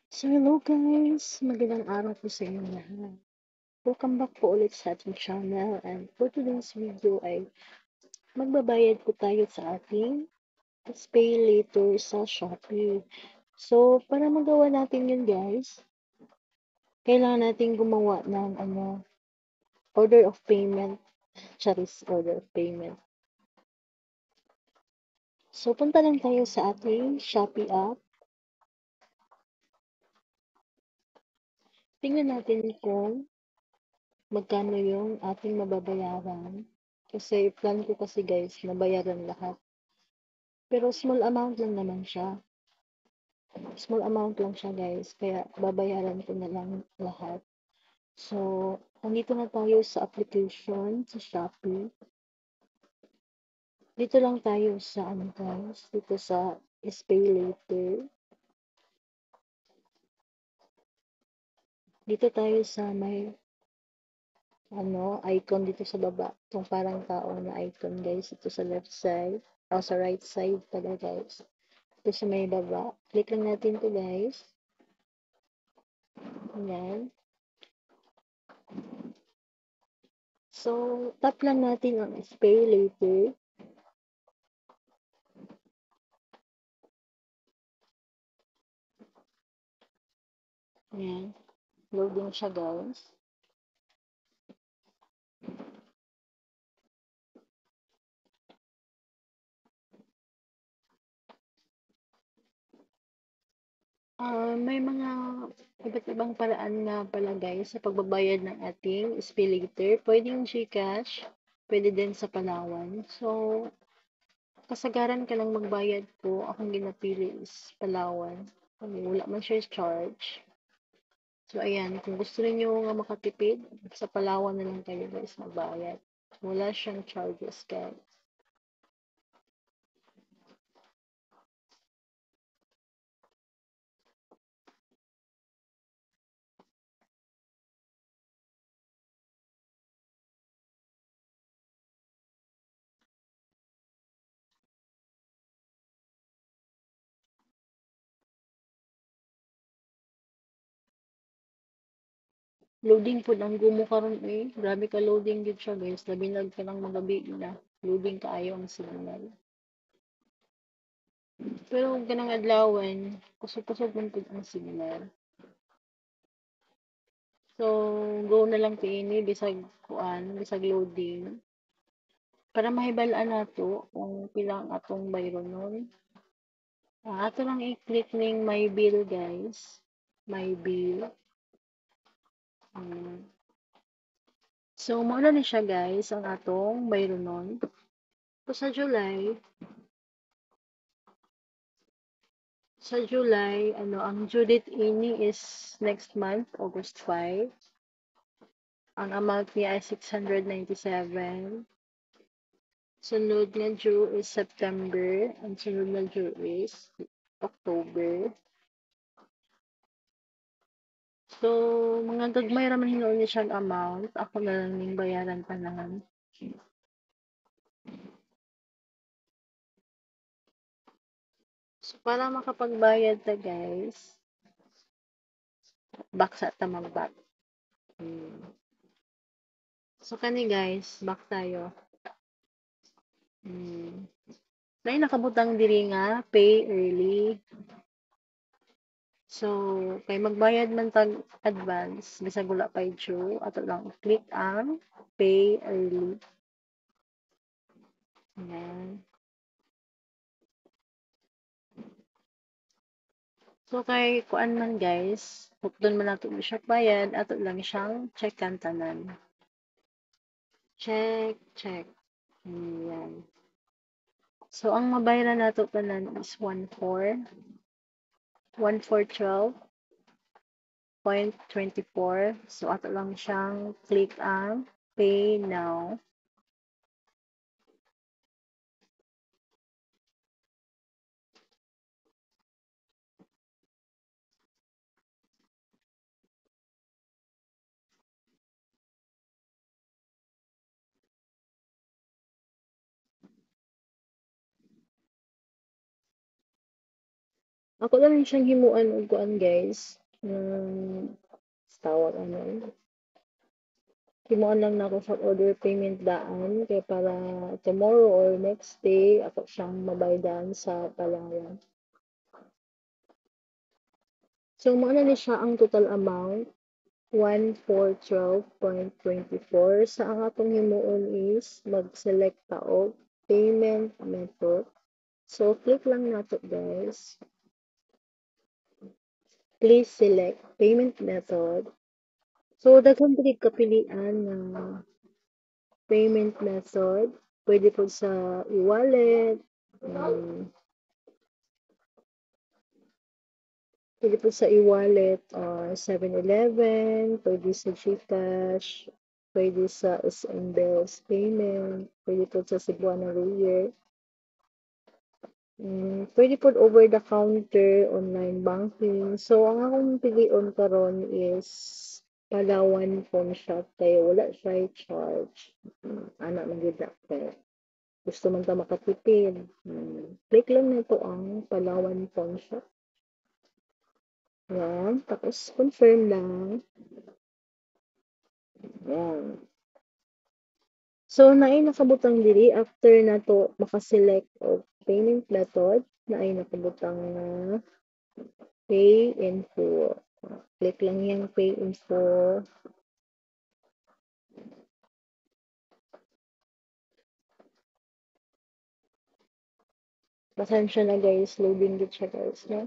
So, hello guys! Magandang araw po sa inyo lahat. Welcome back po ulit sa ating channel and for today's video ay magbabayad po tayo sa ating pay later sa Shopee. So, para magawa natin yun guys, kailangan natin gumawa ng order of payment, charis order of payment. So, punta lang tayo sa ating Shopee app. Tingnan natin kung magkano yung ating mababayaran. Kasi plan ko kasi guys, nabayaran lahat. Pero small amount lang naman siya. Small amount lang siya guys. Kaya babayaran ko na lang lahat. So, nandito na tayo sa application sa Shopee. Dito lang tayo sa guys. Dito sa Pay Later. Dito tayo sa may icon dito sa baba. Itong parang tao na icon guys. Ito sa left side. O sa right side pala guys. Ito sa may baba. Click lang natin to guys. Ayan. So, tap lang natin ang Pay Later. Ayan. Loading siya guys. May mga iba't ibang paraan nga pala guys sa pagbabayad ng ating SPayLater. Pwedeng GCash, pwede din sa Palawan. So, kasagaran ka lang magbayad po. Akong ginapili is Palawan. Wala man siya charge. So, ayan. Kung gusto niyo nga makatipid, sa Palawan na lang kayo guys magbayad. Wala siyang charges guys. Loading po ang gumo karon eh. Grabe ka loading gid siya guys. Labi na ka ng magabi na. Loading kaayo ang signal. Pero kung kanang adlawan, kusog-kusog man pud ang signal. So, go na lang ini bisag kuan, bisag loading. Para mahibal-an nato kung pila ang atong bayronon. Ato lang i-click ning my bill guys. My bill. So, mauna ni siya guys ang atong bayronon. So, sa July, ang due date ini is next month, August 5. Ang amount niya ay 697. Sunod na due is September. Ang sunod na due is October. So, mga gagmay raman hinuon ni siyang amount. Ako na lang ning bayaran pa naman. So, para makapagbayad ta guys, back sa tamang back. So, kani guys, back tayo. Nay nakabutang diri nga pay early. So, kay magbayad man tag advance, bisag wala pay due, ato lang click ang pay early. Ayan. So, kay kuan man guys, hukdon man nato siya bayad, ato lang siyang checkan tanan. Check, check. Ayan. So, ang mabayaran nato tanan is 1412.24. So, ato lang siyang click ang pay now. Ako lang siyang himuan og kuan guys, tawag ano, himuan lang nako sa order payment daan kay para tomorrow or next day ako siyang mabaydan sa Palawan. So mao na ni siya ang total amount 1,412.24 sa ang atong himuon is mag-select ta og payment method. So click lang nato guys. Please select payment method. So daghan diri kapilian nga payment method. Pwede po sa e-wallet, pwede po sa e-wallet or 7-Eleven, pwede sa GCash, pwede sa SM Bills payment, pwede po sa Cebuana Ruyer. Pwede po over the counter online banking. So ang akong pilion karon is Palawan Phone Shop kaya wala siya charge. Ana man gyud ako. Gusto man ta makatipid. Click lang nito ang Palawan Phone Shop. Yan. Tapos confirm lang. Yan. So naay nakabutang diri after nato maka-select og payment method, naay nakabutang na pay in full. Click lang yung pay in full. Pasensya na guys, loading gid siya guys, no?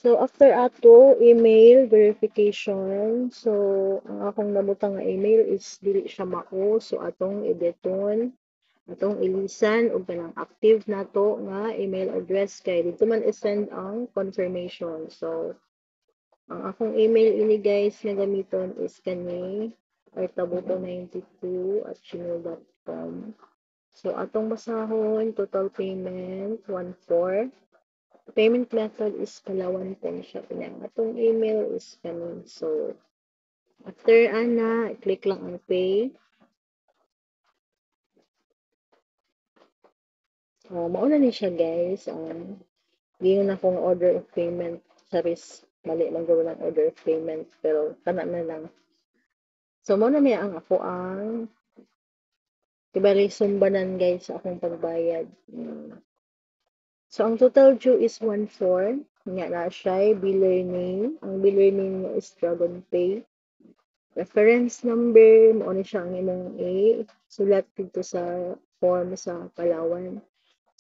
So after ato email verification, so ang akong nabutang nga email is dili siya mao, so atong editon, atong ilisan og kanang active nato nga email address kay dito man i-send ang confirmation. So ang akong email ini guys nga gamiton is kani artabuto92@gmail.com. So atong basahon total payment 1,400. Payment method is Palawan Pen Shop lang. Atong email is kani. So after ana, click lang ang pay. Mauna ni siya guys. Giyon na akong order of payment. Saris, mali man gawin ang order of payment. Pero kana na lang. So mauna niya ang ako ang ibali sumbanan guys sa akong pagbayad. So ang total due is 1,400. Nga na siya, biller name. Ang biller name niya is Dragon Pay. Reference number, mo ni siya ang imong sulat dito sa form sa Palawan.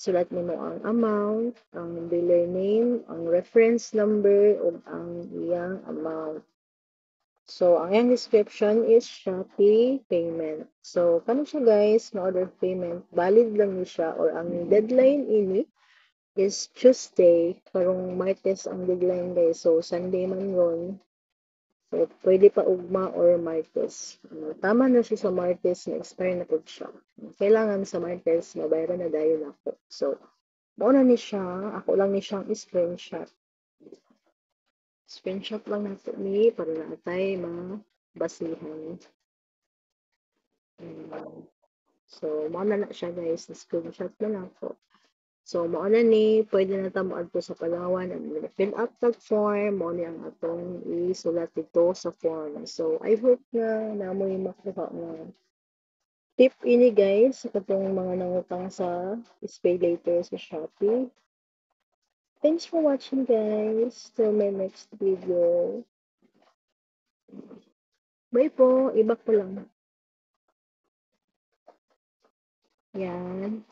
Sulat nimo ang amount, ang biller name, ang reference number, ug ang iyang amount. So, ang iyang description is Shopee payment. So, kano siya guys, na order payment, valid lang ni siya or ang deadline ini is Tuesday, karong Martes ang deadline guys. So, Sunday man ron. So, pwede pa ugma or Martes. Tama na siya sa Martes, na-expire na po siya. Kailangan sa Martes, mabayaran na dayon ako. So, mauna ni siya, ako lang ni siyang screenshot. Screenshot lang nato ni para naatay mabasihan. So, mauna na siya guys, screenshot na lang po. So, mao na ni, pwede na tamo adto sa Palawan and fill up tag form, mao ni ang atong isulat dito sa form. So, I hope na namoy makuha nga tip ini guys sa katong mga nangutang sa pay later sa Shopee. Thanks for watching guys. Till my next video. Bye po. Iba ko lang. Yan.